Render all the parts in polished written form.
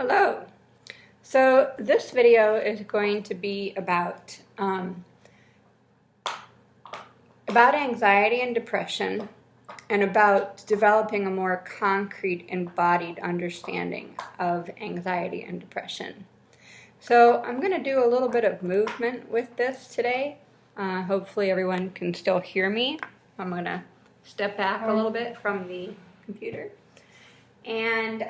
Hello. So this video is going to be about anxiety and depression, and about developing a more concrete, embodied understanding of anxiety and depression. So I'm going to do a little bit of movement with this today. Hopefully everyone can still hear me. I'm going to step back a little bit from the computer. And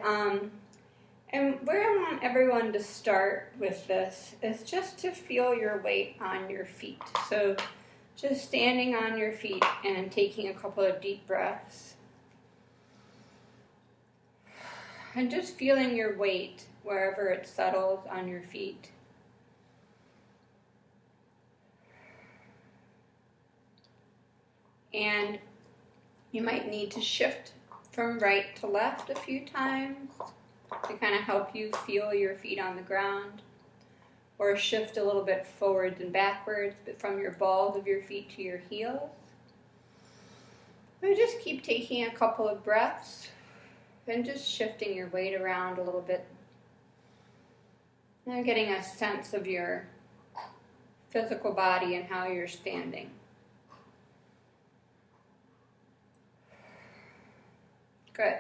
where I want everyone to start with this is just to feel your weight on your feet. So just standing on your feet and taking a couple of deep breaths. And just feeling your weight wherever it settles on your feet. And you might need to shift from right to left a few times to kind of help you feel your feet on the ground, or shift a little bit forwards and backwards, but from your balls of your feet to your heels. And just keep taking a couple of breaths and just shifting your weight around a little bit. And getting a sense of your physical body and how you're standing. Good.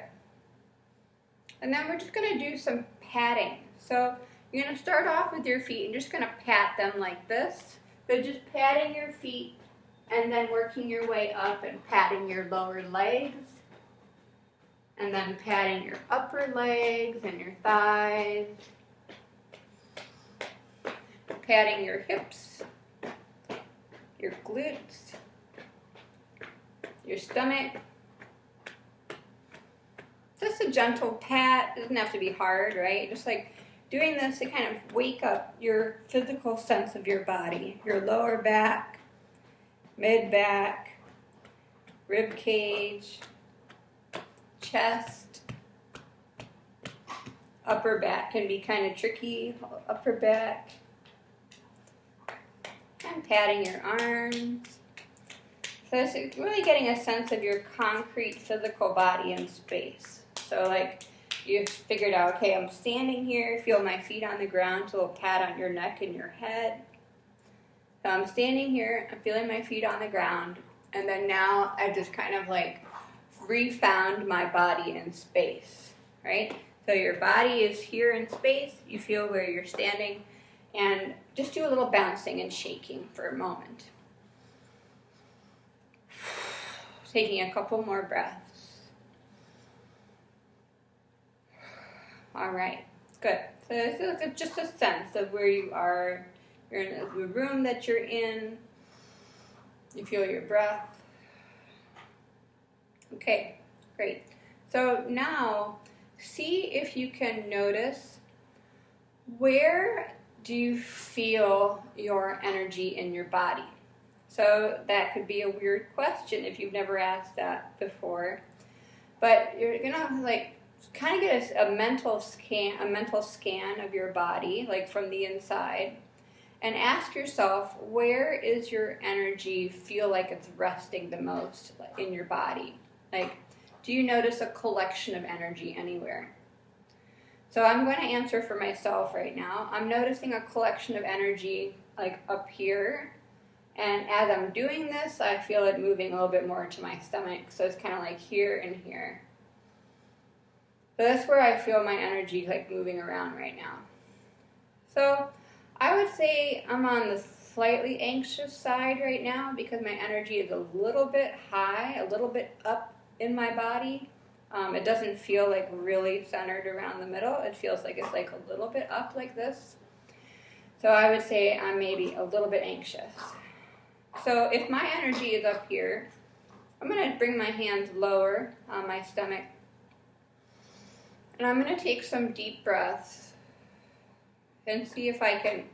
And then we're just going to do some patting. So you're going to start off with your feet and just going to pat them like this. So just patting your feet and then working your way up and patting your lower legs. And then patting your upper legs and your thighs. Patting your hips, your glutes, your stomach. Just a gentle pat. It doesn't have to be hard, right? Just like doing this to kind of wake up your physical sense of your body. Your lower back, mid-back, rib cage, chest. Upper back can be kind of tricky. Upper back. And patting your arms. So it's really getting a sense of your concrete physical body in space. So like you figured out, okay, I'm standing here, feel my feet on the ground, so a little pat on your neck and your head. So I'm standing here, I'm feeling my feet on the ground, and then now I just kind of like refound my body in space, right? So your body is here in space, you feel where you're standing, and just do a little bouncing and shaking for a moment. Taking a couple more breaths. All right, good. So this is just a sense of where you are. You're in the room that you're in. You feel your breath. Okay, great. So now, see if you can notice, where do you feel your energy in your body? So that could be a weird question if you've never asked that before. But you're gonna like kind of get a mental scan of your body, like from the inside, and ask yourself, where is your energy feel like it's resting the most in your body? Like, do you notice a collection of energy anywhere? So I'm going to answer for myself right now. I'm noticing a collection of energy like up here. And as I'm doing this, I feel it moving a little bit more to my stomach. So it's kind of like here and here. So that's where I feel my energy like moving around right now. So I would say I'm on the slightly anxious side right now because my energy is a little bit high, a little bit up in my body. It doesn't feel like really centered around the middle. It feels like it's like a little bit up like this. So I would say I'm maybe a little bit anxious. So if my energy is up here, I'm going to bring my hands lower on my stomach. And I'm going to take some deep breaths and see if I can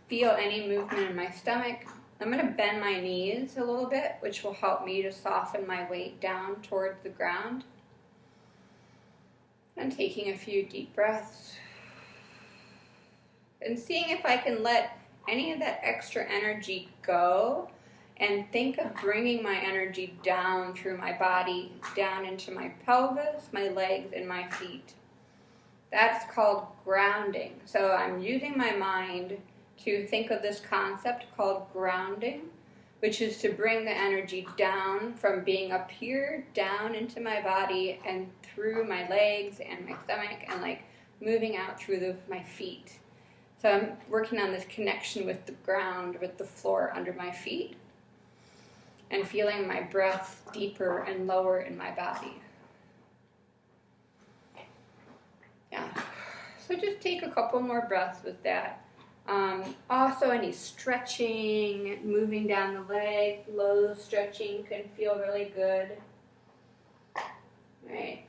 feel any movement in my stomach. I'm going to bend my knees a little bit, which will help me to soften my weight down towards the ground. And taking a few deep breaths. And seeing if I can let any of that extra energy go and think of bringing my energy down through my body, down into my pelvis, my legs, and my feet. That's called grounding. So I'm using my mind to think of this concept called grounding, which is to bring the energy down from being up here, down into my body and through my legs and my stomach and like moving out through my feet. So I'm working on this connection with the ground, with the floor under my feet, and feeling my breath deeper and lower in my body. Yeah. So just take a couple more breaths with that. Also, any stretching, moving down the leg, low stretching can feel really good. Right.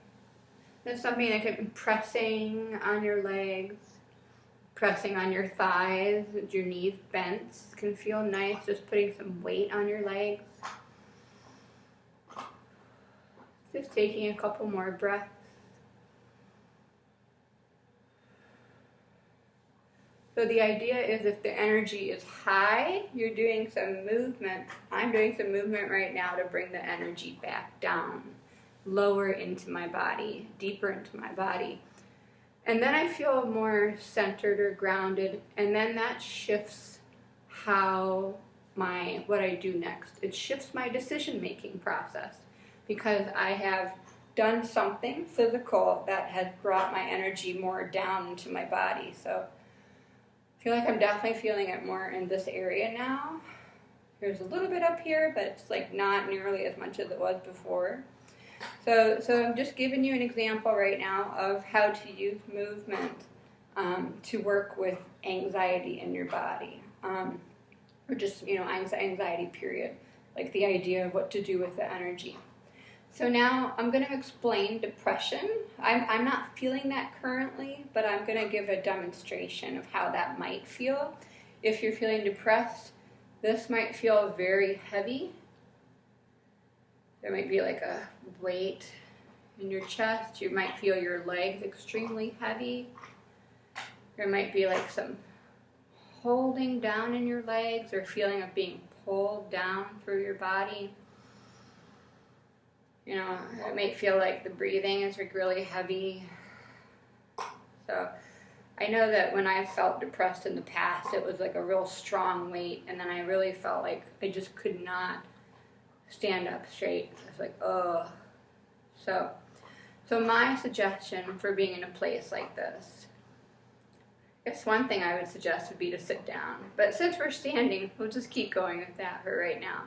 There's something that could be pressing on your legs, pressing on your thighs, with your knees bent can feel nice. Just putting some weight on your legs. Just taking a couple more breaths. So the idea is if the energy is high, you're doing some movement. I'm doing some movement right now to bring the energy back down, lower into my body, deeper into my body. And then I feel more centered or grounded, and then that shifts what I do next. It shifts my decision-making process because I have done something physical that has brought my energy more down into my body. So I feel like I'm definitely feeling it more in this area now. There's a little bit up here, but it's like not nearly as much as it was before. So I'm just giving you an example right now of how to use movement to work with anxiety in your body, or just anxiety period, like the idea of what to do with the energy. So now I'm going to explain depression. I'm not feeling that currently, but I'm going to give a demonstration of how that might feel. If you're feeling depressed, this might feel very heavy. There might be like a weight in your chest. You might feel your legs extremely heavy. There might be like some holding down in your legs or feeling of being pulled down through your body. It may feel like the breathing is like really heavy. So I know that when I felt depressed in the past, it was like a real strong weight, and then I really felt like I just could not stand up straight. I was like, oh. So my suggestion for being in a place like this, I guess one thing I would suggest would be to sit down. But since we're standing, we'll just keep going with that for right now.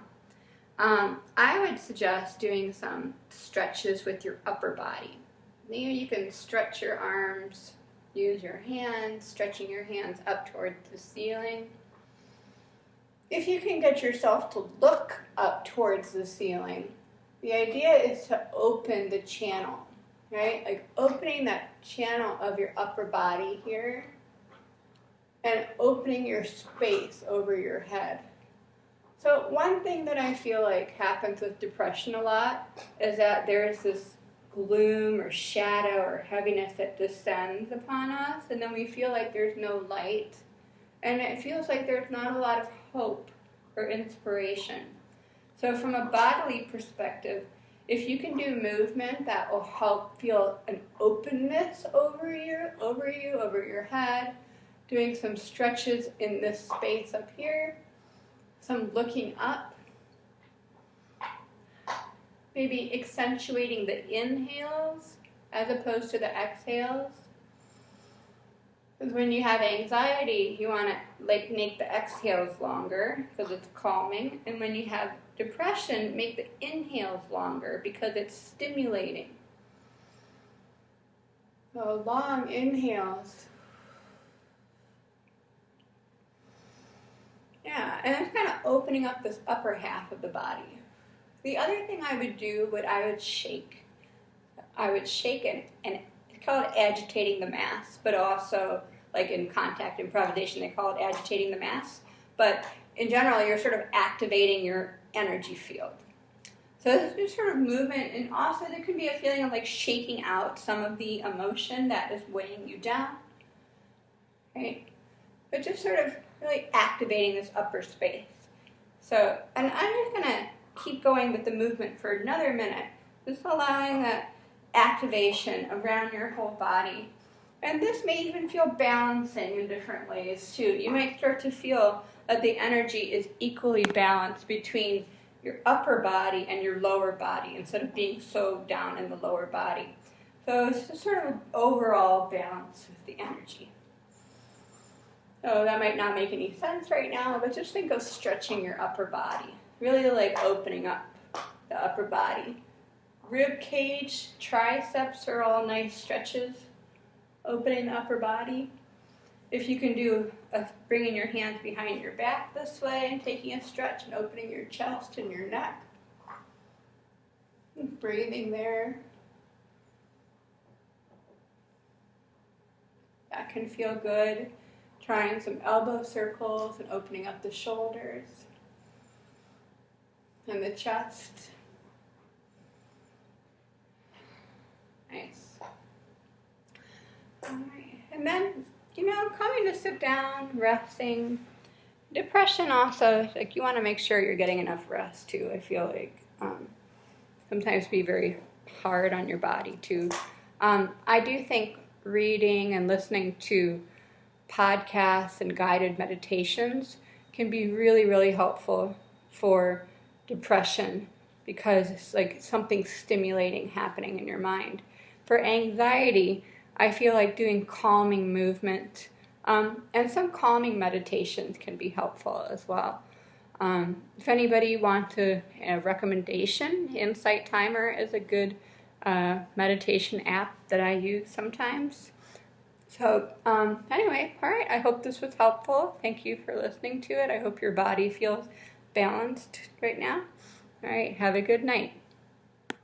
I would suggest doing some stretches with your upper body. You can stretch your arms, use your hands, stretching your hands up towards the ceiling. If you can get yourself to look up towards the ceiling, the idea is to open the channel, right? Like opening that channel of your upper body here and opening your space over your head. So one thing that I feel like happens with depression a lot is that there's this gloom or shadow or heaviness that descends upon us, and then we feel like there's no light, and it feels like there's not a lot of hope or inspiration. So from a bodily perspective, if you can do movement that will help feel an openness over your head, doing some stretches in this space up here, some looking up, maybe accentuating the inhales as opposed to the exhales. Because when you have anxiety, you want to make the exhales longer because it's calming. And when you have depression, make the inhales longer because it's stimulating. So long inhales. Yeah, and it's kind of opening up this upper half of the body. The other thing I would do, I would shake. I would shake and it's called agitating the mass, but also like in contact improvisation, they call it agitating the mass. But in general, you're sort of activating your energy field. So this is sort of movement, and also there can be a feeling of like shaking out some of the emotion that is weighing you down, right? But just sort of really activating this upper space. So, and I'm just going to keep going with the movement for another minute, just allowing that activation around your whole body. And this may even feel balancing in different ways too. You might start to feel that the energy is equally balanced between your upper body and your lower body instead of being so down in the lower body. So it's just sort of an overall balance with the energy. So that might not make any sense right now, but just think of stretching your upper body. Really like opening up the upper body. Rib cage, triceps are all nice stretches. Opening the upper body. If you can do bringing your hands behind your back this way and taking a stretch and opening your chest and your neck. And breathing there. That can feel good. Trying some elbow circles and opening up the shoulders and the chest. Nice. All right. And then, coming to sit down, resting. Depression also, like you want to make sure you're getting enough rest too. I feel like sometimes be very hard on your body too. I do think reading and listening to podcasts and guided meditations can be really, really helpful for depression because it's like something stimulating happening in your mind. For anxiety, I feel like doing calming movement and some calming meditations can be helpful as well. If anybody wants a recommendation, Insight Timer is a good meditation app that I use sometimes. So anyway, all right, I hope this was helpful. Thank you for listening to it. I hope your body feels balanced right now. All right, have a good night.